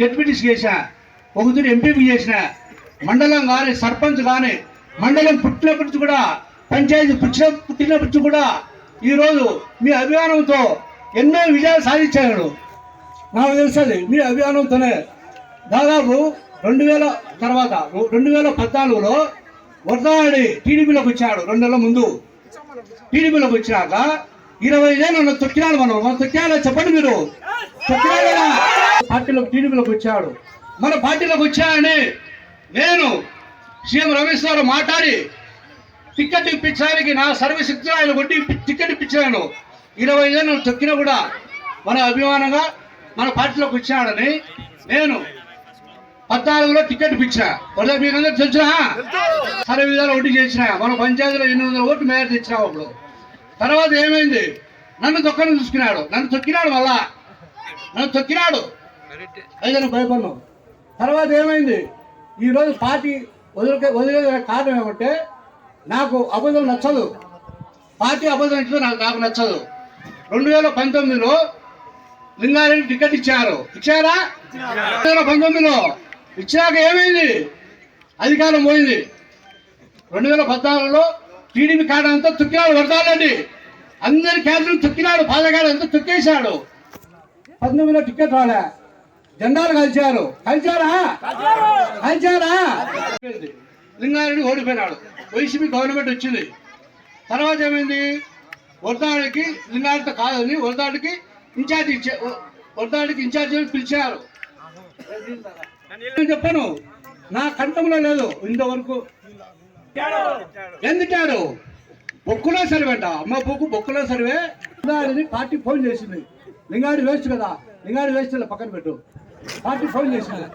ZPTC చేసిన, ఒకసారి MPP చేసిన, మండలం కానీ సర్పంచ్ కానీ మండలం పుట్టినప్పటి నుంచి కూడా పంచాయతీ పుట్టినప్పటి నుంచి కూడా ఈరోజు మీ అభిమానంతో ఎన్నో విజయాలు సాధించాడు. నాకు తెలుస్తుంది మీ అభిమానంతోనే. దాదాపు 2000 తర్వాత 2014లో వర్ధనాడి టీడీపీలోకి వచ్చాడు. 2 నెలల ముందు టీడీపీలోకి వచ్చినాక 25 ఏళ్ళు తొక్కినాడు. మనం తొక్కినాలో చెప్పండి మీరు, తొక్కినాడు కదా. పార్టీలోకి టీడీపీలోకి వచ్చాడు. మన పార్టీలోకి వచ్చాడని నేను సీఎం రమేష్ గారు మాట్లాడి టికెట్ ఇప్పించడానికి నా సర్వీస్ ఇచ్చిన ఆయన కొట్టి టికెట్ ఇప్పించాను. 25 ఏళ్ళు తొక్కినా కూడా మన అభిమానంగా మన పార్టీలోకి వచ్చాడని నేను 14లో టికెట్ ఇప్పించా. మీకు అందరూ తెలిసినా సరే విధాలు ఓటు చేసిన, మన పంచాయతీలో 800 ఓట్లు మేర తెచ్చినా. అప్పుడు తర్వాత ఏమైంది, నన్ను తొక్కని చూసుకున్నాడు, నన్ను తొక్కినాడు, మళ్ళా నన్ను తొక్కినాడు. అయితే భయపడ్ను. తర్వాత ఏమైంది, ఈరోజు పార్టీ వదిలే కారణం ఏమంటే నాకు అబద్ధం నచ్చదు. పార్టీ అబద్ధం ఇచ్చదు నాకు నచ్చదు. 2019లో లింగారెడ్డి టికెట్ ఇచ్చారా? 2019లో ఇచ్చాక ఏమైంది, అధికారం పోయింది. 2014లో టీడీపీ కార్డు అంతా తొక్కినాడు వర్ధాలండి. అందరి క్యాడర్లు తొక్కినాడు, పాదకాడు అంతా తొక్కేశాడు. 19లో టికెట్ రాలే, జెండాలు కలిచారా? లింగారెడ్డి ఓడిపోయినాడు. వైసీపీ గవర్నమెంట్ వచ్చింది. తర్వాత ఏమైంది, వర్ధాడికి లింగారెడ్డితో కాదని వర్ధాడికి ఇన్ఛార్జి పిలిచారు. చెప్పను, నా కంఠంలో లేదు ఇంతవరకు. ఎందుకాడు బొక్కులో సరివేంట, అమ్మ బొక్కులో సరివే. లింగారెడ్డి పార్టీ ఫోన్ చేసింది. లింగారెడ్డి వేస్ట్ కదా, లింగారెడ్డి వేస్ట్ పక్కన పెట్టు. పార్టీ ఫోన్ చేసింది.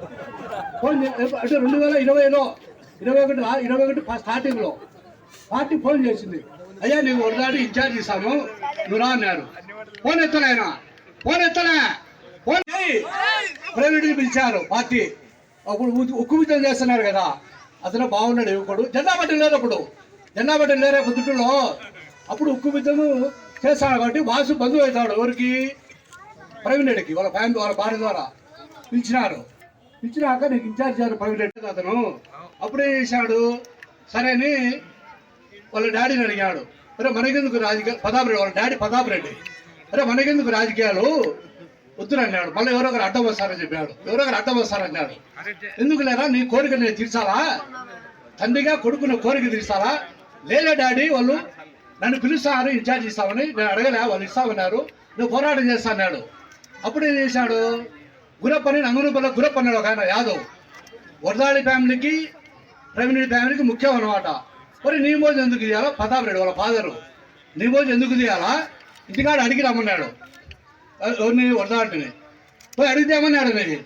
అంటే 2020లో 21 స్టార్టింగ్లో పార్టీ ఫోన్ చేసింది. అయ్యా నీవు వరదాడి ఇన్ఛార్జ్ ఇస్తాను, నువ్వు రా అన్నారు. ఫోన్ ఎత్తలేనా, ఫోన్ ప్రైవేట్కి పిలిచారు. పార్టీ అప్పుడు ఉక్కు విధం చేస్తున్నారు కదా, అతను బాగున్నాడు యువకుడు. జెండా బట్టలు లేరు, అప్పుడు జెండా బట్టలు లేరే పొద్దుటలో. అప్పుడు ఉక్కు విధము చేస్తాడు కాబట్టి వాసు బంధువు అవుతాడు. ఎవరికి, ప్రవీణ్ రెడ్డికి వాళ్ళ ఫ్యామిలీ వాళ్ళ భార్య ద్వారా పిలిచినారు. పిలిచినాక నీకు ఇన్ఛార్జ్ చేశారు ప్రవీణ్ రెడ్డి అతను. అప్పుడు ఏం చేశాడు, సరే అని వాళ్ళ డాడీని అడిగాడు. అరే మనకెందుకు రాజకీయాలు, ప్రతాపరెడ్డి వాళ్ళ డాడీ ప్రతాపరెడ్డి, అరే మనకెందుకు రాజకీయాలు వద్దురన్నాడు. మళ్ళీ ఎవరో ఒకరు అడ్డం వస్తారని చెప్పాడు. ఎవరో ఒకరు అడ్డం వస్తారన్నాడు. ఎందుకు లేరా, నీ కోరిక నేను తీర్చాలా, తండ్రిగా కొడుకున్న కోరిక తీర్చాలా? లేదా డాడీ, వాళ్ళు నన్ను పిలుస్తారు ఇన్ఛార్జ్ ఇస్తామని, నేను అడగలే, వాళ్ళు ఇస్తామన్నారు, నువ్వు పోరాటం చేస్తా అన్నాడు. అప్పుడు ఏం చేశాడు, గురప్పని నంగునూపల్లో గురప్ప అన్నాడు ఒక ఆయన యాదవ్. వరదాడి ఫ్యామిలీకి ప్రవీణ్ రెడ్డి ఫ్యామిలీకి ముఖ్యం అనమాట. మరి నీ మోజు ఎందుకు తీయాలా, ప్రతాపరెడ్డి వాళ్ళ ఫాదరు నీ మోజు ఎందుకు తీయాలా, ఇంటికాడ అడిగి రమ్మన్నాడు. ఎవరిని, వరదాడిని పోయి అడిగితే ఏమన్నాడు, నీకు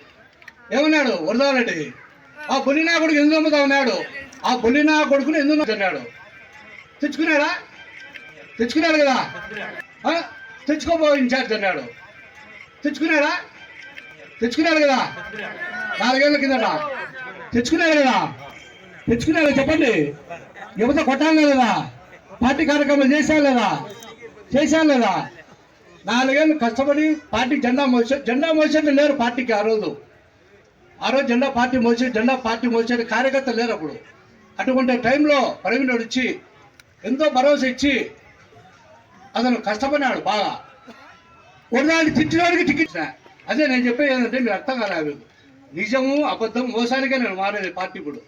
ఏమన్నాడు వరదారెడ్డి, ఆ బొల్లినా కొడుకు ఎందుకు అమ్ముతా ఉన్నాడు, ఆ బొల్లినా కొడుకుని ఎందుకు అన్నాడు. తెచ్చుకున్నాడు కదా, తెచ్చుకోబో ఇన్ఛార్జ్ అన్నాడు. తెచ్చుకున్నాడు కదా, 4 ఏళ్ళ కిందట తెచ్చుకున్నాడు చెప్పండి. యువత కొట్టాలి లేదా, పార్టీ కార్యక్రమాలు చేశాను లేదా 4 ఏళ్ళు కష్టపడి పార్టీ జెండా మోసేది లేరు పార్టీకి. ఆ రోజు జెండా పార్టీ మోసేది కార్యకర్తలు లేరు అప్పుడు. అటువంటి టైంలో ప్రవీణ్ రెడ్డి వచ్చి ఎంతో భరోసా ఇచ్చి అతను కష్టపడినాడు బాగా. ఒకదాన్ని తిట్టడానికి టికెట్. అదే నేను చెప్పేది ఏంటంటే మీరు అర్థం కాలేదు, నిజము అబద్ధం మోసానికే నేను మారేది పార్టీ. ఇప్పుడు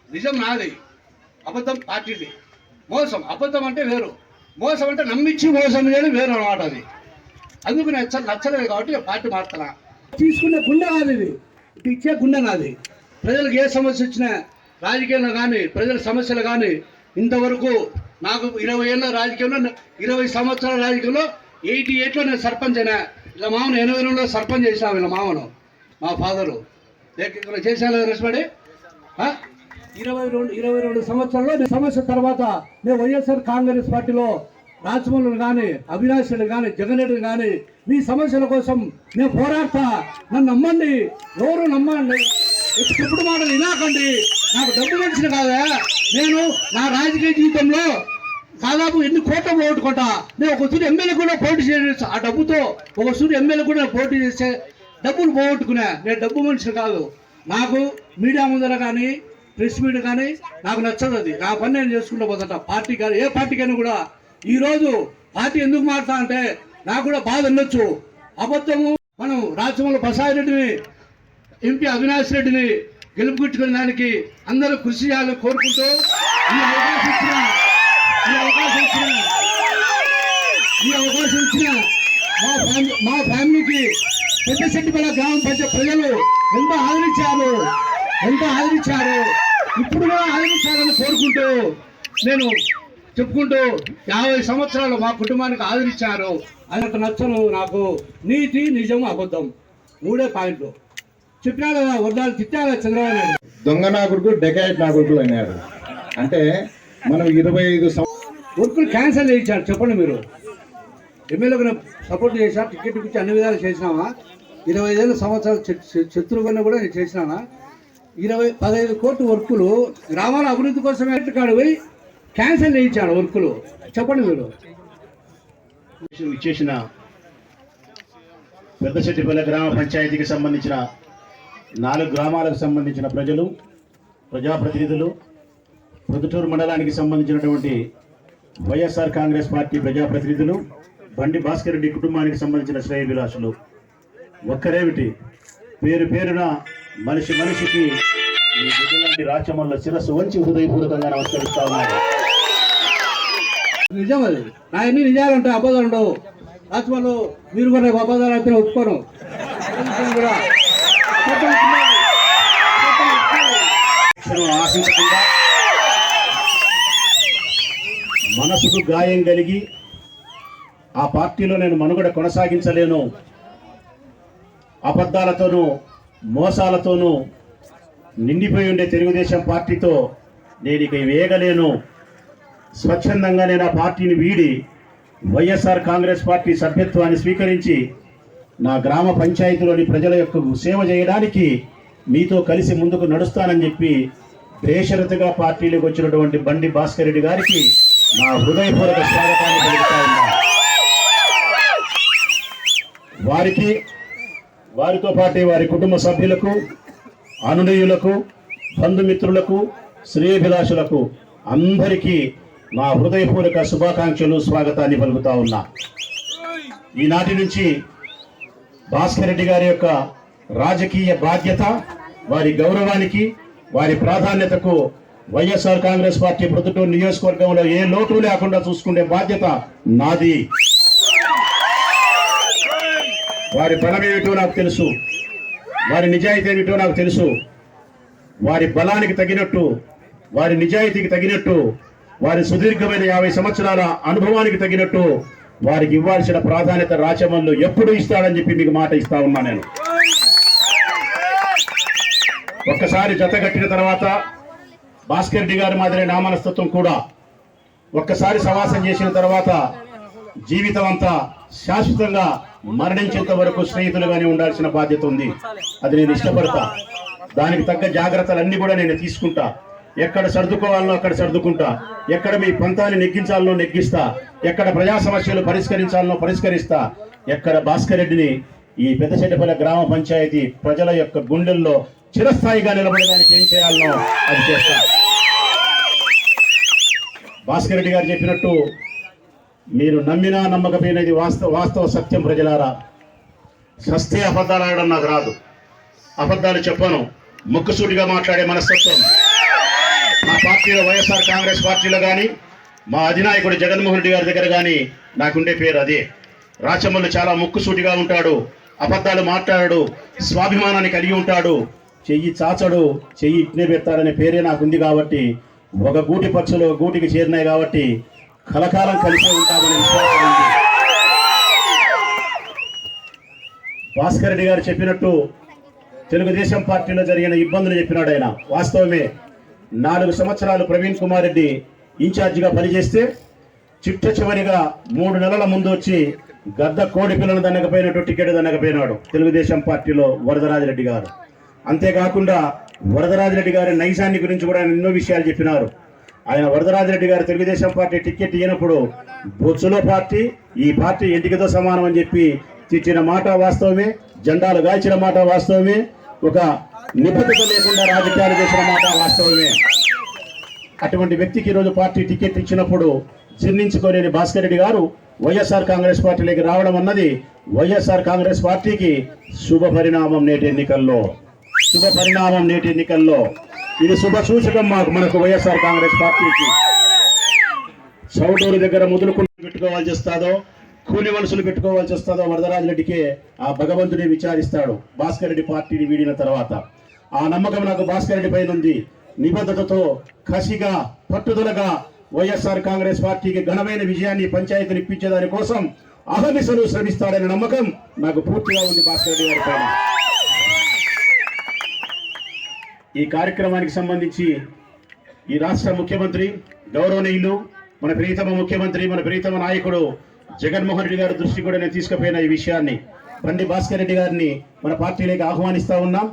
నిజం నాది, అబద్ధం పార్టీది. మోసం అబద్ధం అంటే వేరు, మోసం అంటే నమ్మించి మోసం చేయడం వేరు అనమాట. అది అందుకు నచ్చలేదు కాబట్టి పార్టీ మారుతున్నా. తీసుకునే గుండె కాదు ఇది, ఇచ్చే గుండె నాది. ప్రజలకు ఏ సమస్య వచ్చినా రాజకీయంలో కానీ ప్రజల సమస్యలు కానీ ఇంతవరకు నాకు 20 ఏళ్ళ రాజకీయంలో 20 సంవత్సరాల రాజకీయంలో 88లో నేను సర్పంచ్ అయినా. ఇలా మామను 82లో సర్పంచ్ చేసినా. వీళ్ళ మామను మా ఫాదరు చేశాను రెస్పడి. 22 సంవత్సరాల్లో నేను సమస్య తర్వాత నేను వైఎస్ఆర్ కాంగ్రెస్ పార్టీలో రాజమౌళిని కానీ అవినాష్ రెడ్డి కానీ జగన్ రెడ్డిని కానీ మీ సమస్యల కోసం నేను పోరాడతా. నన్ను నమ్మండి, ఎవరు నమ్మండి, ఇప్పుడు మాటలు వినాకండి. నాకు డబ్బు తెలిసిన కాదా, నేను నా రాజకీయ జీవితంలో దాదాపు ఎన్ని కోట్ల పోగొట్టుకుంటా. నేను ఒక సూర్యు ఎమ్మెల్యే కూడా పోటీ చేసి ఆ డబ్బుతో ఒక సూర్యు ఎమ్మెల్యే కూడా పోటీ చేసే డబ్బులు పోగొట్టుకున్నా. నేను డబ్బు మనిషి కాదు. నాకు మీడియా ముందర కానీ ప్రెస్ మీట్ కానీ నాకు నచ్చదు. అది నా పని నేను చేసుకుంటూ పోతుంటా. పార్టీ కానీ ఏ పార్టీకైనా కూడా ఈరోజు పార్టీ ఎందుకు మారుతా అంటే నాకు కూడా బాధ ఉండొచ్చు. అబద్ధము మనం రాచమల్లి ప్రసాద్ రెడ్డిని ఎంపీ అవినాష్ రెడ్డిని గెలుపుకొచ్చుకునే దానికి అందరూ కృషి చేయాలని కోరుకుంటూ ఈ అవకాశం ఇచ్చిన మా ఫ్యామిలీకి పెద్దశెట్టిపల్లి గ్రామ పంచాయతీ ప్రజలు ఎంత ఆదరించారు ఇప్పుడు కూడా ఆదరించాలని కోరుకుంటూ నేను చెప్పుకుంటూ 50 సంవత్సరాలు మా కుటుంబానికి ఆదరించారు. అది నచ్చను నాకు. నీతి, నిజం, అబద్ధం 3 పాయింట్లు చెప్పినా కదా. వర్ధాలు తిట్టాలి చంద్రబాబు నాయుడు. దొంగ నాకుడుకు డెకాయిట్ నాకుడుకులు అన్నారు. అంటే మనం 25 వర్కులు క్యాన్సిల్ చేయించారు. చెప్పండి మీరు. ఎమ్మెల్యేగా సపోర్ట్ చేసా, టికెట్ ఇచ్చి అన్ని విధాలు చేసినామా? 25 సంవత్సరాలు శత్రువుగా కూడా నేను చేసినానా? 15 కోట్ల వర్కులు గ్రామాల అభివృద్ధి కోసమే కాడు పోయి క్యాన్సిల్ చేయించాడు వర్కులు. చెప్పండి మీరు. ఇచ్చేసిన పెద్దశెట్టిపల్లి గ్రామ పంచాయతీకి సంబంధించిన 4 గ్రామాలకు సంబంధించిన ప్రజలు, ప్రజాప్రతినిధులు, ప్రొద్దుటూరు మండలానికి సంబంధించినటువంటి వైఎస్ఆర్ కాంగ్రెస్ పార్టీ ప్రజాప్రతినిధులు, బండి భాస్కర్ రెడ్డి కుటుంబానికి సంబంధించిన శ్రేయభిలాషులు, ఒక్కరేమిటి పేరు పేరున మనిషికి ఈ బిడ్డలాంటి రాచమల్ల శిరస్సు వంచి హృదయపూర్వకంగా నమస్కరిస్తా ఉన్నారు. నిజం అది. నా ఎన్ని నిజాలు ఉంటాయి, అబద్ధాలు ఉండవు. రాచమల్లు మీరు కూడా అబద్ధాలు అయితే ఒప్పుకోను కూడా. ఆశించకుండా మనసుకు గాయం కలిగి ఆ పార్టీలో నేను మనుగడ కొనసాగించలేను, అబద్ధాలతోనూ మోసాలతోనూ నిండిపోయి ఉండే తెలుగుదేశం పార్టీతో నేను ఇక వేగలేను, స్వచ్ఛందంగా నేను ఆ పార్టీని వీడి వైఎస్ఆర్ కాంగ్రెస్ పార్టీ సభ్యత్వాన్ని స్వీకరించి నా గ్రామ పంచాయతీలోని ప్రజల యొక్క సేవ చేయడానికి మీతో కలిసి ముందుకు నడుస్తానని చెప్పి బేషరతుగా పార్టీలోకి వచ్చినటువంటి బండి భాస్కర్ రెడ్డి గారికి నా హృదయపూర్వక స్వాగతాన్ని పలుకుతా ఉన్నా. వారితో పాటు వారి కుటుంబ సభ్యులకు, అనునయులకు, బంధుమిత్రులకు, శ్రేయభిలాషులకు అందరికీ నా హృదయపూర్వక శుభాకాంక్షలు, స్వాగతాన్ని పలుకుతా ఉన్నా. ఈనాటి నుంచి భాస్కర్ రెడ్డి గారి యొక్క రాజకీయ బాధ్యత, వారి గౌరవానికి, వారి ప్రాధాన్యతకు వైఎస్ఆర్ కాంగ్రెస్ పార్టీ ప్రొద్దుటూరు నియోజకవర్గంలో ఏ లోటు లేకుండా చూసుకునే బాధ్యత నాది. వారి బలం ఏమిటో నాకు తెలుసు, వారి నిజాయితీ ఏమిటో నాకు తెలుసు. వారి బలానికి తగినట్టు, వారి నిజాయితీకి తగినట్టు, వారి సుదీర్ఘమైన 50 సంవత్సరాల అనుభవానికి తగినట్టు వారికి ఇవ్వాల్సిన ప్రాధాన్యత రాచమల్లు ఎప్పుడు ఇస్తాడని చెప్పి మీకు మాట ఇస్తా ఉన్నా. నేను ఒక్కసారి జత కట్టిన తర్వాత భాస్కర్ రెడ్డి గారి మాదిరి నా మనస్తత్వం కూడా ఒక్కసారి సవాసం చేసిన తర్వాత జీవితం అంతా శాశ్వతంగా మరణించేంత వరకు స్నేహితులుగానే ఉండాల్సిన బాధ్యత ఉంది. అది నేను ఇష్టపడతా. దానికి తగ్గ జాగ్రత్తలన్నీ కూడా నేను తీసుకుంటా. ఎక్కడ సర్దుకోవాలనో అక్కడ సర్దుకుంటా, ఎక్కడ మీ పంతాన్ని నెగ్గించాలనో నెగ్గిస్తా, ఎక్కడ ప్రజా సమస్యలు పరిష్కరించాలనో పరిష్కరిస్తా, ఎక్కడ భాస్కర్ రెడ్డిని ఈ పెద్దశెట్టిపల్లి గ్రామ పంచాయతీ ప్రజల యొక్క గుండెల్లో చిరస్థాయిగా నిలబడడానికి ఏం చేయాలనో అది చేస్తా. భాస్కర్ రెడ్డి గారు చెప్పినట్టు మీరు నమ్మినా నమ్మకపోయినది వాస్తవ సత్యం. ప్రజలారా, సస్తే అబద్ధాలు ఆడడం నాకు రాదు, అబద్ధాలు చెప్పను, ముక్కుసూటిగా మాట్లాడే మనస్తత్వం మా పార్టీలో వైఎస్ఆర్ కాంగ్రెస్ పార్టీలో కానీ మా అధినాయకుడు జగన్మోహన్ రెడ్డి గారి దగ్గర కానీ నాకుండే పేరు అదే. రాచమల్లు చాలా ముక్కుసూటిగా ఉంటాడు, అబద్ధాలు మాట్లాడాడు, స్వాభిమానాన్ని కలిగి ఉంటాడు, చెయ్యి చాచడు, చెయ్యి ఇట్నే పెడతాడనే పేరే నాకుంది. కాబట్టి ఒక గూటి పక్షులు ఒక గూటికి చేరినాయి కాబట్టి కలకాలం కలిసే ఉంటామనే విశ్వాసం ఉంది. భాస్కర్ రెడ్డి గారు చెప్పినట్టు తెలుగుదేశం పార్టీలో జరిగిన ఇబ్బందులు చెప్పినాడు ఆయన. వాస్తవమే. 4 సంవత్సరాలు ప్రవీణ్ కుమార్ రెడ్డి ఇన్ఛార్జిగా పనిచేస్తే చిట్ట చివరిగా 3 నెలల ముందు వచ్చి గద్ద కోడి పిల్లలు దన్నకపోయినట్టు టికెట్ దన్నకపోయినాడు తెలుగుదేశం పార్టీలో వరదరాజిరెడ్డి గారు. అంతేకాకుండా వరదరాజిరెడ్డి గారి నైజాన్ని గురించి కూడా ఆయన ఎన్నో విషయాలు చెప్పినారు. ఆయన వరదరాజిరెడ్డి గారు తెలుగుదేశం పార్టీ టికెట్ ఇవ్వనప్పుడు బొచ్చులో పార్టీ, ఈ పార్టీ ఇంటికితో సమానం అని చెప్పి తెచ్చిన మాట వాస్తవమే, జెండాలు గాల్చిన మాట వాస్తవమే, ఒక నిబద్ధత లేకుండా రాజకీయాలు చేసిన మాట వాస్తవమే. అటువంటి వ్యక్తికి ఈరోజు పార్టీ టికెట్ ఇచ్చినప్పుడు జీర్ణించుకోలేని భాస్కర్ రెడ్డి గారు వైఎస్ఆర్ కాంగ్రెస్ పార్టీలోకి రావడం అన్నది వైఎస్ఆర్ కాంగ్రెస్ పార్టీకి శుభ పరిణామం. నేటి ఎన్నికల్లో ఇది శుభ సూచకం మనకు వైఎస్ఆర్ కాంగ్రెస్ పార్టీకి. చౌటూరు దగ్గర మొదలుకుంటూ పెట్టుకోవాల్సి వస్తుందో, కూలి మనుషులు పెట్టుకోవాల్సి వస్తుందో వరదరాజరెడ్డికి ఆ భగవంతుడే విచారిస్తాడు భాస్కర్ రెడ్డి పార్టీని వీడిన తర్వాత. ఆ నమ్మకం నాకు భాస్కర్ రెడ్డి పైన ఉంది. నిబద్ధతతో, కసిగా, పట్టుదలగా వైఎస్ఆర్ కాంగ్రెస్ పార్టీకి ఘనమైన విజయాన్ని పంచాయతీలు ఇప్పించేదాని కోసం అహర్నిశలు శ్రమిస్తాడనే నమ్మకం నాకు పూర్తిగా ఉంది భాస్కర్ రెడ్డి గారి పైన. ఈ కార్యక్రమానికి సంబంధించి ఈ రాష్ట్ర ముఖ్యమంత్రి గౌరవనీయులు, మన ప్రియతమ ముఖ్యమంత్రి, మన ప్రియతమ నాయకుడు జగన్మోహన్ రెడ్డి గారి దృష్టి కూడా నేను తీసుకుపోయిన ఈ విషయాన్ని బండి భాస్కర్ రెడ్డి గారిని మన పార్టీలోకి ఆహ్వానిస్తా ఉన్నాం.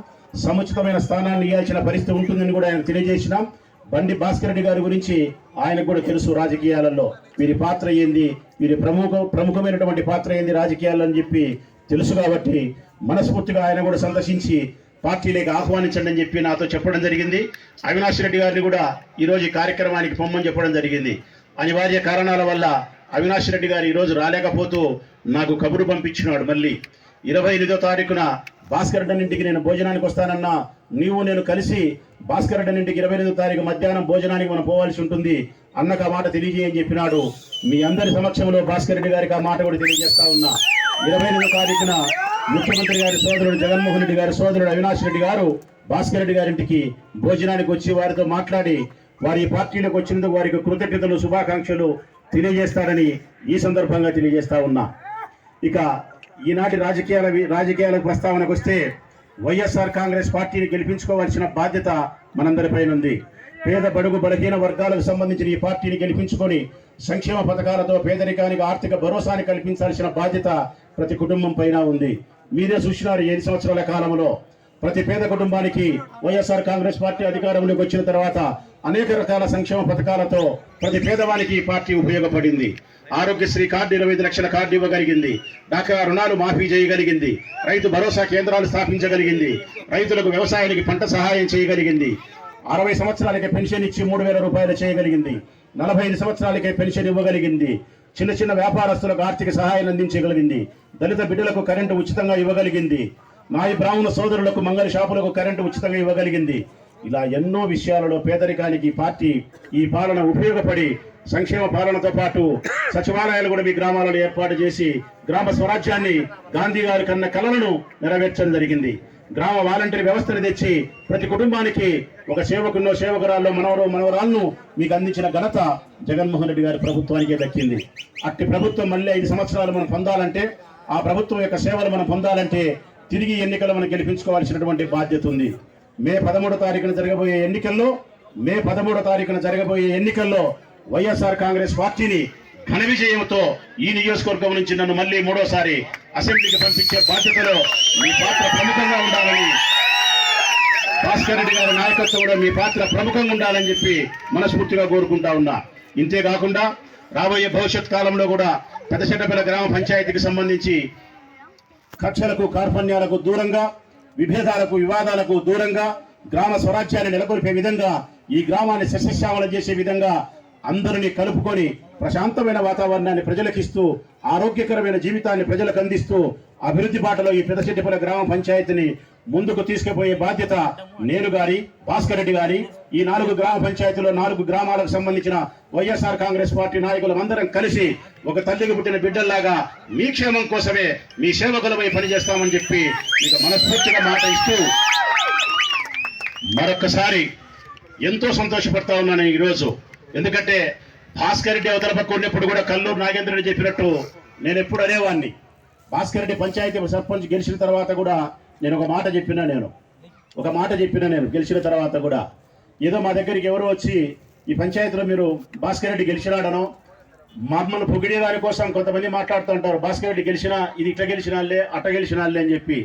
సముచితమైన స్థానాన్ని ఇవ్వాల్సిన పరిస్థితి ఉంటుందని కూడా ఆయన తెలియజేసినాం. బండి భాస్కర్ రెడ్డి గారి గురించి ఆయనకు కూడా తెలుసు, రాజకీయాలలో వీరి పాత్ర ఏంది, వీరి ప్రముఖమైనటువంటి పాత్ర ఏంది రాజకీయాల్లో అని చెప్పి తెలుసు. కాబట్టి మనస్ఫూర్తిగా ఆయన కూడా సందర్శించి పార్టీలోకి ఆహ్వానించండి అని చెప్పి నాతో చెప్పడం జరిగింది. అవినాష్ రెడ్డి గారిని కూడా ఈరోజు ఈ కార్యక్రమానికి పొమ్మని చెప్పడం జరిగింది. అనివార్య కారణాల వల్ల అవినాష్ రెడ్డి గారు ఈరోజు రాలేకపోతూ నాకు కబురు పంపించినాడు. మళ్ళీ 28వ తారీఖున భాస్కర్ రెడ్డి ఇంటికి నేను భోజనానికి వస్తానన్నా, నీవు నేను కలిసి భాస్కర్ రెడ్డి ఇంటికి 28వ తారీఖు మధ్యాహ్నం భోజనానికి మనం పోవాల్సి ఉంటుంది అన్నకు ఆ మాట తెలియజేయని చెప్పినాడు. మీ అందరి సమక్షంలో భాస్కర్ రెడ్డి గారికి ఆ మాట కూడా తెలియజేస్తా ఉన్నా. 28వ తారీఖున ముఖ్యమంత్రి గారి సోదరుడు జగన్మోహన్ రెడ్డి గారి సోదరుడు అవినాష్ రెడ్డి గారు భాస్కర్ రెడ్డి గారింటికి భోజనానికి వచ్చి వారితో మాట్లాడి వారి పార్టీలోకి వచ్చినందుకు వారికి కృతజ్ఞతలు, శుభాకాంక్షలు తెలియజేస్తాడని ఈ సందర్భంగా తెలియజేస్తా ఉన్నా. ఇక ఈనాటి రాజకీయాల ప్రస్తావనకు వస్తే వైఎస్ఆర్ కాంగ్రెస్ పార్టీని గెలిపించుకోవాల్సిన బాధ్యత మనందరిపైన ఉంది. పేద బడుగు బలహీన వర్గాలకు సంబంధించిన ఈ పార్టీని గెలిపించుకొని సంక్షేమ పథకాలతో పేదరికానికి ఆర్థిక భరోసాని కల్పించాల్సిన బాధ్యత ప్రతి కుటుంబం పైన ఉంది. మీరే చూసినారు 7 సంవత్సరాల కాలంలో ప్రతి పేద కుటుంబానికి వైఎస్ఆర్ కాంగ్రెస్ పార్టీ అధికారంలోకి వచ్చిన తర్వాత అనేక రకాల సంక్షేమ పథకాలతో ప్రతి పేదవానికి ఈ పార్టీ ఉపయోగపడింది. ఆరోగ్యశ్రీ కార్డు 25 లక్షల కార్డు ఇవ్వగలిగింది. డాక్రా రుణాలు మాఫీ చేయగలిగింది. రైతు భరోసా కేంద్రాలు స్థాపించగలిగింది. రైతులకు వ్యవసాయానికి పంట సహాయం చేయగలిగింది. 60 సంవత్సరాలకే పెన్షన్ ఇచ్చి 3,000 రూపాయలు చేయగలిగింది. 45 సంవత్సరాలకే పెన్షన్ ఇవ్వగలిగింది. చిన్న చిన్న వ్యాపారస్తులకు ఆర్థిక సహాయం అందించగలిగింది. దళిత బిడ్డలకు కరెంటు ఉచితంగా ఇవ్వగలిగింది. నాయి బ్రాహ్మణ సోదరులకు మంగళ షాపులకు కరెంటు ఉచితంగా ఇవ్వగలిగింది. ఇలా ఎన్నో విషయాలలో పేదరికానికి పార్టీ ఈ పాలన ఉపయోగపడి సంక్షేమ పాలనతో పాటు సచివాలయాలు కూడా మీ గ్రామాలలో ఏర్పాటు చేసి గ్రామ స్వరాజ్యాన్ని గాంధీ గారి కన్న కలలను నెరవేర్చడం జరిగింది. గ్రామ వాలంటీర్ వ్యవస్థను తెచ్చి ప్రతి కుటుంబానికి ఒక సేవకున్నో సేవకురాల్లో మనవరాలను మీకు అందించిన ఘనత జగన్మోహన్ రెడ్డి గారి ప్రభుత్వానికే దక్కింది. అట్టి ప్రభుత్వం మళ్ళీ 5 సంవత్సరాలు మనం పొందాలంటే, ఆ ప్రభుత్వం యొక్క సేవలు మనం పొందాలంటే తిరిగి ఎన్నికలు మనం గెలిపించుకోవాల్సినటువంటి బాధ్యత ఉంది. మే 13వ తారీఖున జరగబోయే ఎన్నికల్లో వైఎస్ఆర్ కాంగ్రెస్ పార్టీని ఘన విజయంతో ఈ నియోజకవర్గం నుంచి నన్ను మళ్ళీ 3వసారి అసెంబ్లీకి పంపించే బాధ్యతలో మీ పాత్ర ప్రముఖంగా ఉండాలని, భాస్కర్ రెడ్డి గారి నాయకత్వంలో మీ పాత్ర ప్రముఖంగా ఉండాలని చెప్పి మనస్ఫూర్తిగా కోరుకుంటా ఉన్నా. ఇంతేకాకుండా రాబోయే భవిష్యత్ కాలంలో కూడా పెద్దచెట్టపల్లి గ్రామ పంచాయతీకి సంబంధించి కక్షలకు కార్పణ్యాలకు దూరంగా, విభేదాలకు వివాదాలకు దూరంగా గ్రామ స్వరాజ్యాన్ని నెలకొల్పే విధంగా, ఈ గ్రామాన్ని సస్యశ్యామలం చేసే విధంగా అందరినీ కలుపుకొని ప్రశాంతమైన వాతావరణాన్ని ప్రజలకిస్తూ, ఆరోగ్యకరమైన జీవితాన్ని ప్రజలకు అందిస్తూ అభివృద్ధి బాటలో ఈ పెద్దచెట్టపల్లి గ్రామ పంచాయతీని ముందుకు తీసుకుపోయే బాధ్యత నేను గారి, భాస్కర్ రెడ్డి గారి, ఈ 4 గ్రామ పంచాయతీలో 4 గ్రామాలకు సంబంధించిన వైఎస్ఆర్ కాంగ్రెస్ పార్టీ నాయకులు అందరం కలిసి ఒక తల్లికి పుట్టిన బిడ్డల్లాగా మీ క్షేమం కోసమే మీ సేవకులపై పనిచేస్తామని చెప్పి మీకు మనస్ఫూర్తిగా మాట ఇస్తూ మరొక్కసారి ఎంతో సంతోషపడతా ఉన్నాను ఈరోజు. ఎందుకంటే భాస్కర్ రెడ్డి అవతల పక్క ఉన్నప్పుడు కూడా కల్లూరు నాగేంద్ర రెడ్డి చెప్పినట్టు నేను ఎప్పుడు అనేవాడిని. భాస్కర్ రెడ్డి పంచాయతీ సర్పంచ్ గెలిచిన తర్వాత కూడా నేను ఒక మాట చెప్పినా నేను గెలిచిన తర్వాత కూడా, ఏదో మా దగ్గరికి ఎవరు వచ్చి ఈ పంచాయతీలో మీరు భాస్కర్ రెడ్డి గెలిచినాడనో మమ్మల్ని పొగిడే దాని కోసం కొంతమంది మాట్లాడుతూ ఉంటారు. భాస్కర్ రెడ్డి గెలిచినా ఇది ఇట్లా గెలిచినాళ్లే అట్ట గెలిచినాళ్లే అని చెప్పి.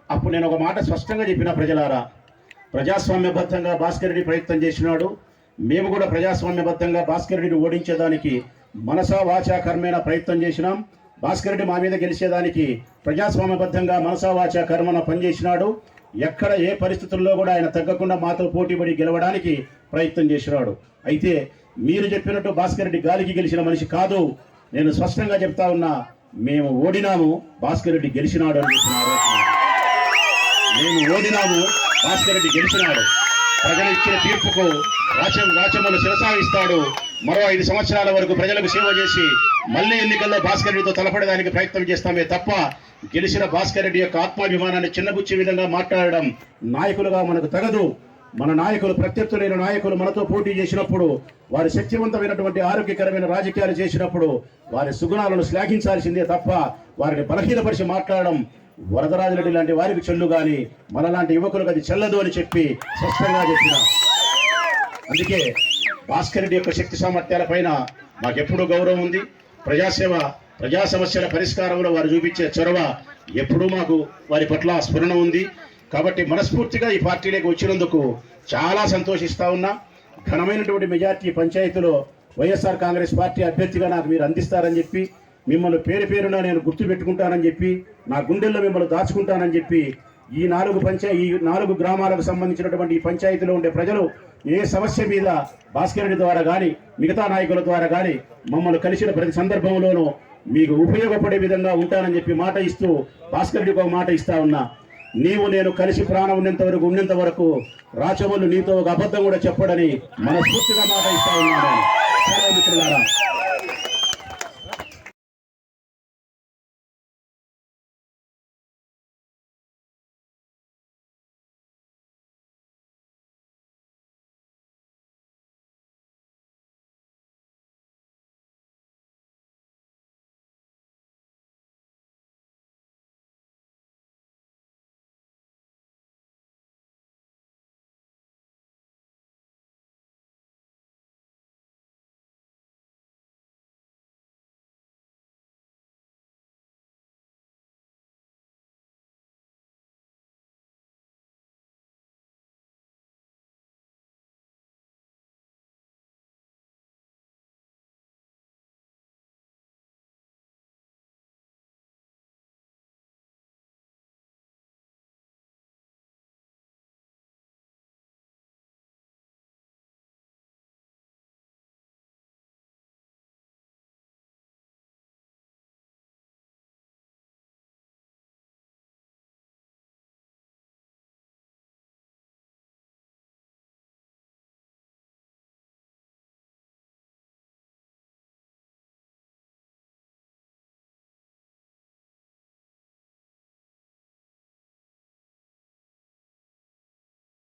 అప్పుడు నేను ఒక మాట స్పష్టంగా చెప్పిన, ప్రజలారా, ప్రజాస్వామ్యబద్ధంగా భాస్కర్ రెడ్డి ప్రయత్నం చేసినాడు. మేము కూడా ప్రజాస్వామ్యబద్ధంగా భాస్కర్ రెడ్డిని ఓడించేదానికి మనసా వాచా కర్మేణ ప్రయత్నం చేసినాం. భాస్కర్ రెడ్డి మా మీద గెలిచేదానికి ప్రజాస్వామ్యబద్ధంగా మనసావాచ కర్మన పనిచేసినాడు. ఎక్కడ ఏ పరిస్థితుల్లో కూడా ఆయన తగ్గకుండా మాతో పోటీపడి గెలవడానికి ప్రయత్నం చేసినాడు. అయితే మీరు చెప్పినట్టు భాస్కర్ రెడ్డి గాలికి గెలిచిన మనిషి కాదు. నేను స్పష్టంగా చెప్తా ఉన్నా, మేము ఓడినాము, భాస్కర్ రెడ్డి గెలిచినాడు అని చెప్పినారు. మేము ఓడినాము, భాస్కర్ రెడ్డి గెలిచినాడు. ప్రజలు ఇచ్చిన తీర్పుకు రాచములు శిరసాగిస్తాడు. మరో 5 సంవత్సరాల వరకు ప్రజలకు సేవ చేసి మళ్ళీ ఎన్నికల్లో భాస్కర్ రెడ్డితో తలపడడానికి ప్రయత్నం చేస్తామే తప్ప గెలిచిన భాస్కర్ రెడ్డి యొక్క ఆత్మాభిమానాన్ని చిన్నబుచ్చే విధంగా మాట్లాడడం నాయకులుగా మనకు తగదు. మన నాయకులు, ప్రత్యర్థులైన నాయకులు మనతో పోటీ చేసినప్పుడు, వారి శక్తివంతమైనటువంటి ఆరోగ్యకరమైన రాజకీయాలు చేసినప్పుడు వారి సుగుణాలను శ్లాఘించాల్సిందే తప్ప వారిని బలహీనపరిచి మాట్లాడడం వరదరాజరెడ్డి లాంటి వారికి చెల్లు గాని మనలాంటి యువకులకు అది చెల్లదు అని చెప్పి స్పష్టంగా చెప్పిన. అందుకే భాస్కర్ రెడ్డి యొక్క శక్తి సామర్థ్యాల పైన మాకెప్పుడూ గౌరవం ఉంది. ప్రజాసేవ, ప్రజా సమస్యల పరిష్కారంలో వారు చూపించే చొరవ ఎప్పుడూ మాకు వారి పట్ల స్ఫురణ ఉంది. కాబట్టి మనస్ఫూర్తిగా ఈ పార్టీలోకి వచ్చినందుకు చాలా సంతోషిస్తా ఉన్నా. ఘనమైనటువంటి మెజార్టీ పంచాయతీలో వైఎస్ఆర్ కాంగ్రెస్ పార్టీ అభ్యర్థిగా నాకు మీరు అందిస్తారని చెప్పి, మిమ్మల్ని పేరు పేరున నేను గుర్తు పెట్టుకుంటానని చెప్పి, నా గుండెల్లో మిమ్మల్ని దాచుకుంటానని చెప్పి, ఈ 4 గ్రామాలకు సంబంధించినటువంటి ఈ పంచాయతీలో ఉండే ప్రజలు ఏ సమస్య మీద భాస్కర్ రెడ్డి ద్వారా కానీ మిగతా నాయకుల ద్వారా కానీ మమ్మల్ని కలిసిన ప్రతి సందర్భంలోనూ మీకు ఉపయోగపడే విధంగా ఉంటానని చెప్పి మాట ఇస్తూ భాస్కర్ రెడ్డికి ఒక మాట ఇస్తా ఉన్నా. నీవు నేను కలిసి ప్రాణం ఉన్నంత వరకు రాచమల్లు నీతో ఒక అబద్ధం కూడా చెప్పడని మనస్ఫూర్తిగా మాట ఇస్తా ఉన్నాను. సరే మిత్రులారా.